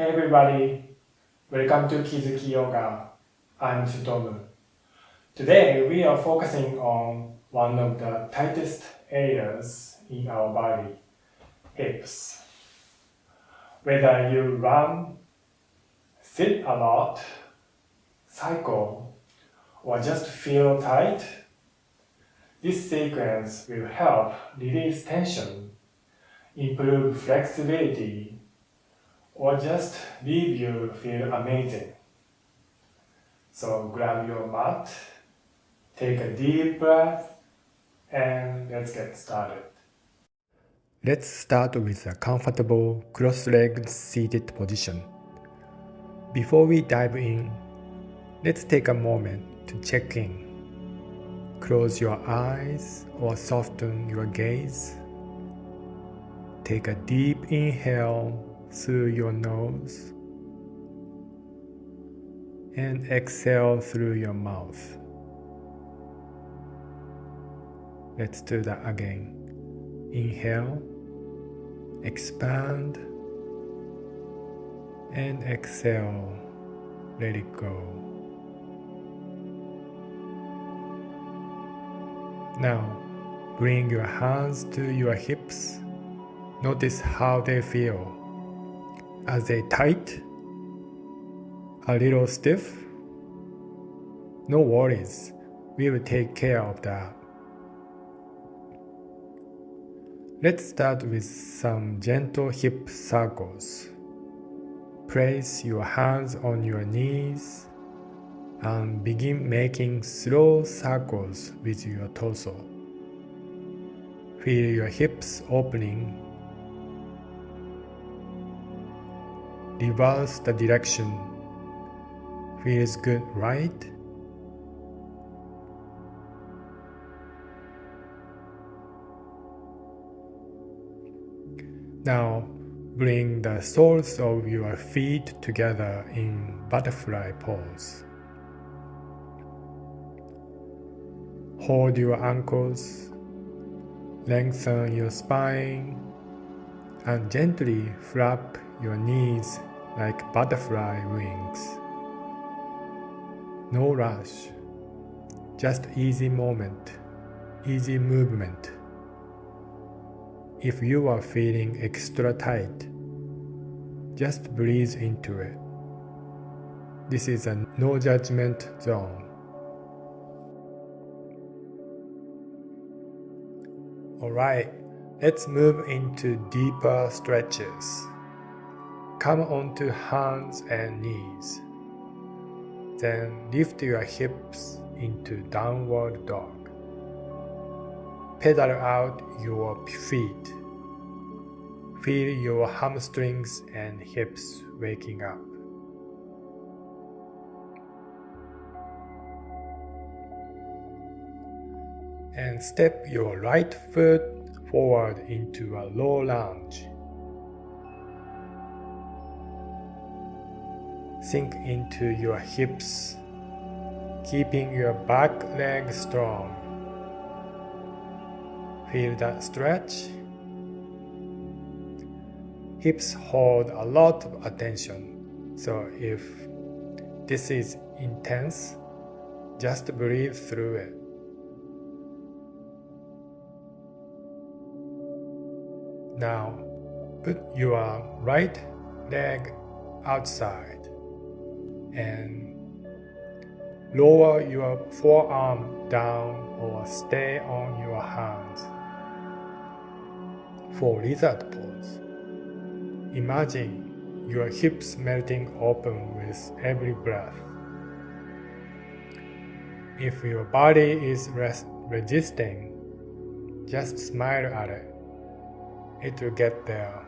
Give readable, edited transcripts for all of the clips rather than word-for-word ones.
Hey everybody, welcome to 気づきヨガ. I'm Shinto. Today we are focusing on one of the tightest areas in our body, hips. Whether you run, sit a lot, cycle, or just feel tight, this sequence will help release tension, improve flexibility, or just leave you feel amazing. So grab your mat, take a deep breath, and let's get started. Let's start with a comfortable cross-legged seated position. Before we dive in, let's take a moment to check in. Close your eyes or soften your gaze. Take a deep inhale through your nose and exhale through your mouth. Let's do that again. Inhale, expand, and exhale, let it go. Now, bring your hands to your hips. Notice how they feel. Are they tight? A little stiff? No worries, we will take care of that. Let's start with some gentle hip circles. Place your hands on your knees and begin making slow circles with your torso. Feel your hips opening. Reverse the direction. Feels good, right? Now, bring the soles of your feet together in butterfly pose. Hold your ankles, lengthen your spine, and gently flap your knees like butterfly wings. No rush, just easy moment, easy movement. If you are feeling extra tight, just breathe into it. This is a no judgment zone. Alright, let's move into deeper stretches. Come onto hands and knees. Then lift your hips into downward dog. Pedal out your feet. Feel your hamstrings and hips waking up. And step your right foot forward into a low lunge. Sink into your hips, keeping your back leg strong. Feel that stretch? Hips hold a lot of attention, so if this is intense, just breathe through it. Now, put your right leg outside and lower your forearm down or stay on your hands. For lizard pose, imagine your hips melting open with every breath. If your body is resisting, just smile at it. It will get there.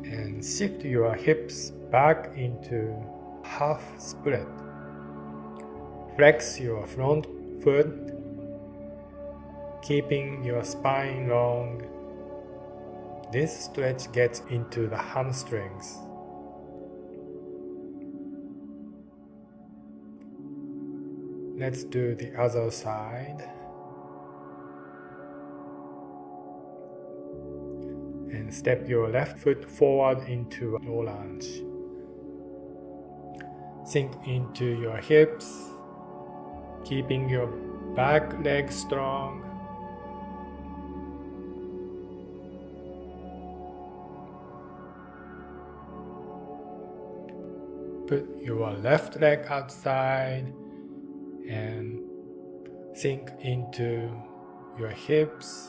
And shift your hips back into half split. Flex your front foot, keeping your spine long. This stretch gets into the hamstrings. Let's do the other side. and step your left foot forward into a low lunge. Sink into your hips, keeping your back leg strong. Put your left leg outside and sink into your hips,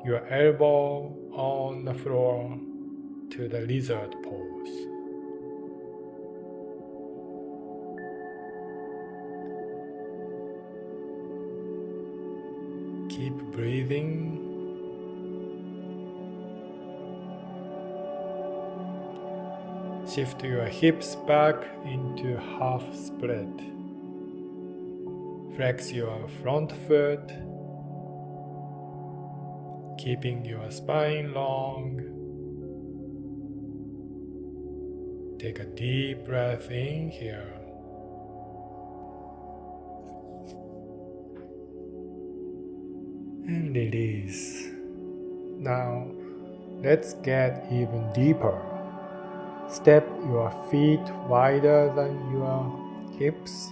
your elbow on the floor to the lizard pose. Keep breathing. Shift your hips back into half split. Flex your front foot, keeping your spine long. Take a deep breath in here. And release. Now, let's get even deeper. Step your feet wider than your hips.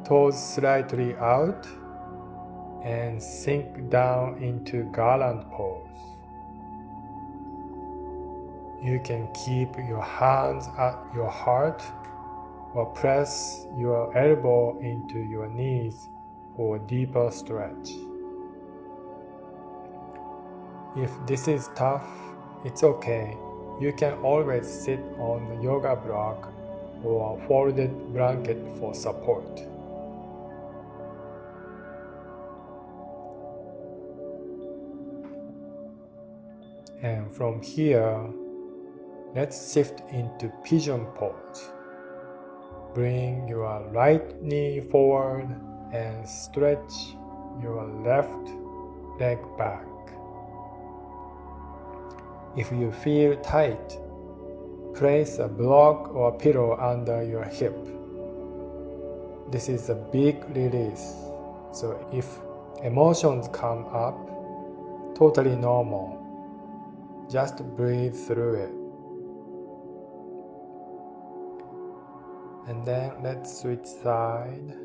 Toes slightly out and sink down into garland pose. You can keep your hands at your heart or press your elbow into your knees for a deeper stretch. If this is tough, it's okay. You can always sit on the yoga block or a folded blanket for support. And from here, let's shift into pigeon pose. Bring your right knee forward and stretch your left leg back. If you feel tight, place a block or pillow under your hip. This is a big release, so if emotions come up, totally normal. Just breathe through it. And then let's switch side.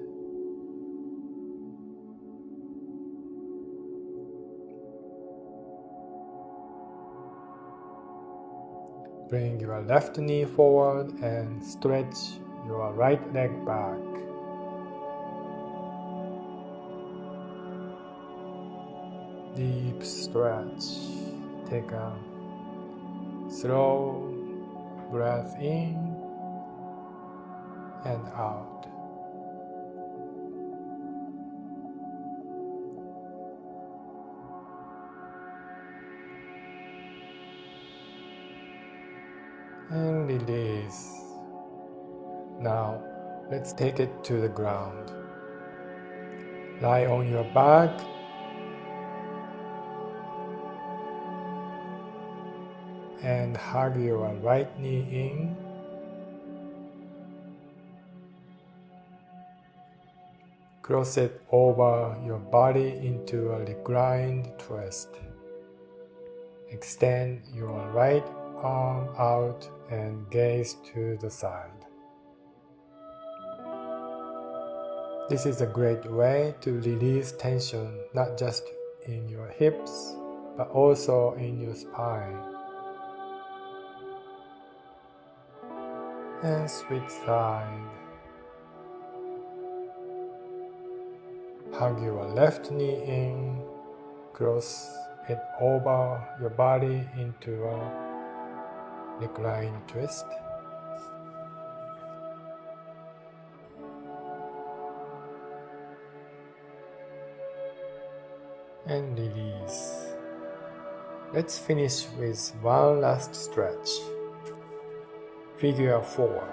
Bring your left knee forward and stretch your right leg back. Deep stretch. Take a slow breath in and out. And release. Now, let's take it to the ground. Lie on your back and hug your right knee in. Cross it over your body into a reclined twist. Extend your right arm out and gaze to the side. This is a great way to release tension not just in your hips, but also in your spine. And switch side. Hug your left knee in, cross it over your body into a reclined twist. And release. Let's finish with one last stretch. Figure 4.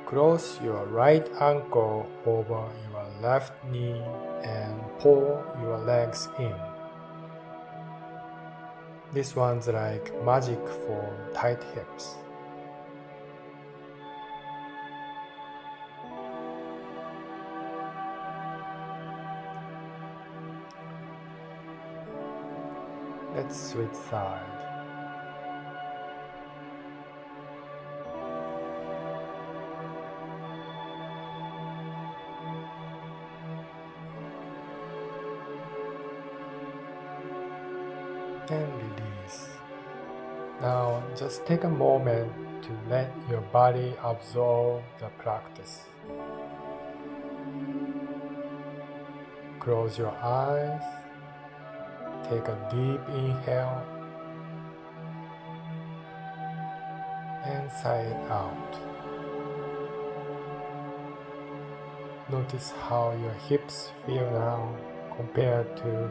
Cross your right ankle over your left knee and pull your legs in. This one's like magic for tight hips. Let's switch side. And release. Now just take a moment to let your body absorb the practice. Close your eyes. Take a deep inhale and sigh it out. Notice how your hips feel now compared to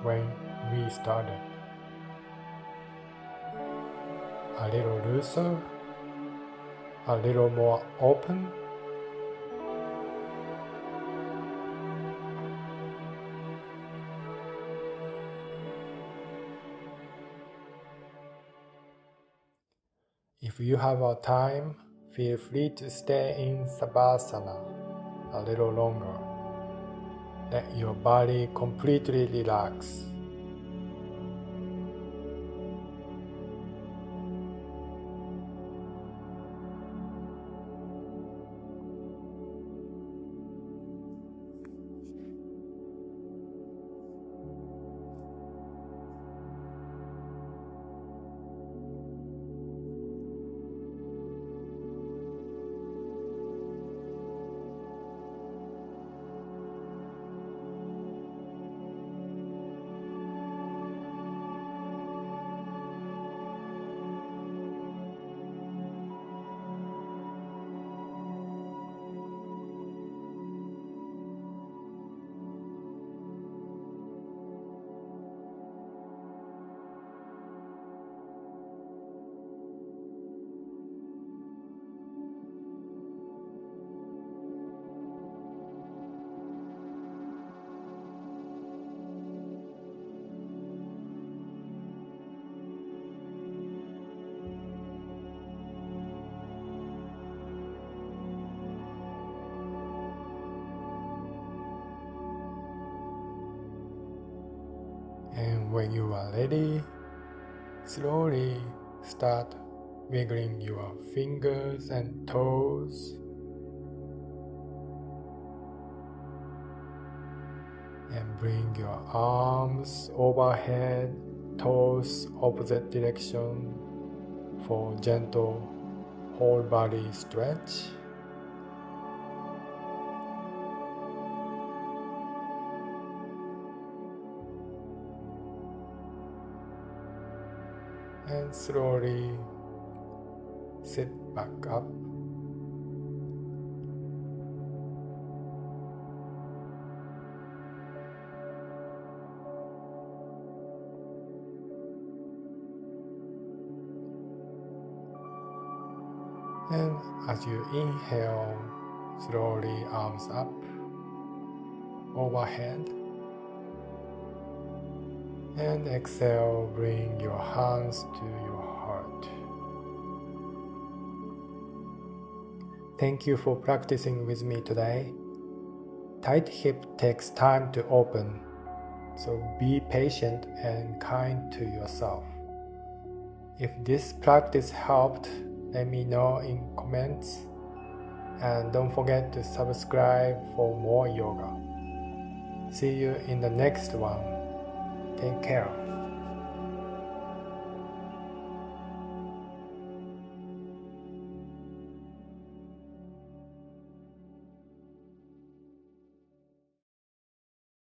when we started. A little looser, a little more open. If you have a time, feel free to stay in Savasana a little longer. Let your body completely relax. And when you are ready, slowly start wiggling your fingers and toes. And bring your arms overhead, toes opposite direction for gentle whole body stretch. And slowly sit back up. And as you inhale, slowly arms up, overhead. And exhale, bring your hands to your heart. Thank you for practicing with me today. Tight hip takes time to open, so be patient and kind to yourself. If this practice helped, let me know in comments. And don't forget to subscribe for more yoga. See you in the next one. Take care.